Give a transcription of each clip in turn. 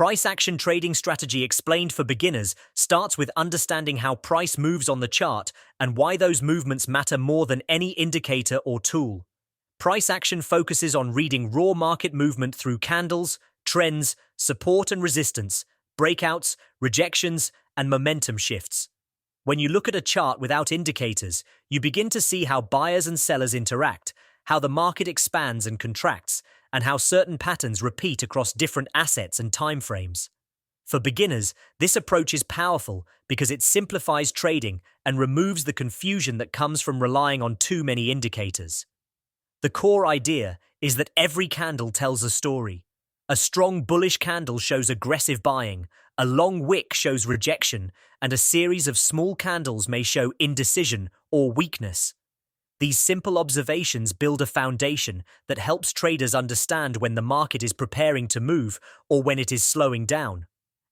Price action trading strategy explained for beginners starts with understanding how price moves on the chart and why those movements matter more than any indicator or tool. Price action focuses on reading raw market movement through candles, trends, support and resistance, breakouts, rejections, and momentum shifts. When you look at a chart without indicators, you begin to see how buyers and sellers interact, how the market expands and contracts, and how certain patterns repeat across different assets and timeframes. For beginners, this approach is powerful because it simplifies trading and removes the confusion that comes from relying on too many indicators. The core idea is that every candle tells a story. A strong bullish candle shows aggressive buying, a long wick shows rejection, and a series of small candles may show indecision or weakness. These simple observations build a foundation that helps traders understand when the market is preparing to move or when it is slowing down.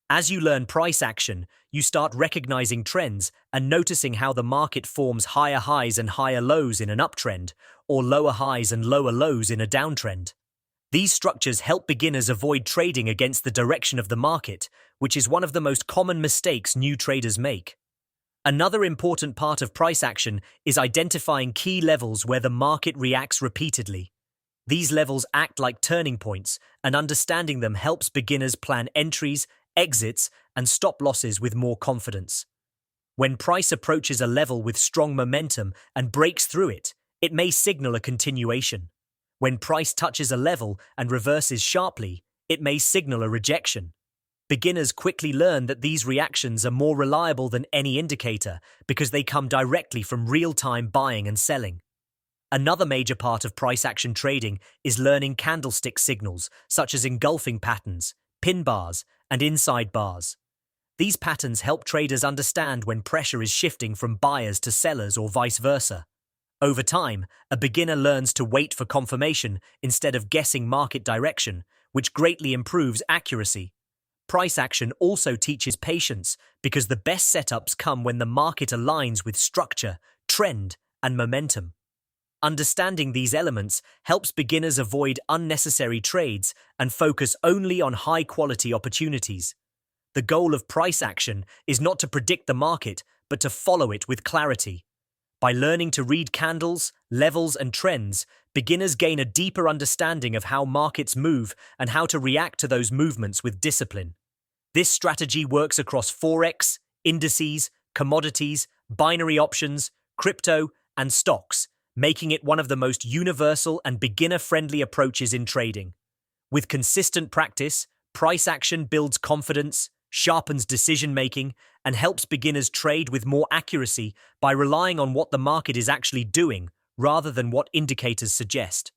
As you learn price action, you start recognizing trends and noticing how the market forms higher highs and higher lows in an uptrend, or lower highs and lower lows in a downtrend. These structures help beginners avoid trading against the direction of the market, which is one of the most common mistakes new traders make. Another important part of price action is identifying key levels where the market reacts repeatedly. These levels act like turning points, and understanding them helps beginners plan entries, exits, and stop losses with more confidence. When price approaches a level with strong momentum and breaks through it, it may signal a continuation. When price touches a level and reverses sharply, it may signal a rejection. Beginners quickly learn that these reactions are more reliable than any indicator because they come directly from real-time buying and selling. Another major part of price action trading is learning candlestick signals, such as engulfing patterns, pin bars, and inside bars. These patterns help traders understand when pressure is shifting from buyers to sellers or vice versa. Over time, a beginner learns to wait for confirmation instead of guessing market direction, which greatly improves accuracy. Price action also teaches patience because the best setups come when the market aligns with structure, trend, and momentum. Understanding these elements helps beginners avoid unnecessary trades and focus only on high-quality opportunities. The goal of price action is not to predict the market, but to follow it with clarity. By learning to read candles, levels, and trends, beginners gain a deeper understanding of how markets move and how to react to those movements with discipline. This strategy works across forex, indices, commodities, binary options, crypto, and stocks, making it one of the most universal and beginner-friendly approaches in trading. With consistent practice, price action builds confidence, sharpens decision-making, and helps beginners trade with more accuracy by relying on what the market is actually doing rather than what indicators suggest.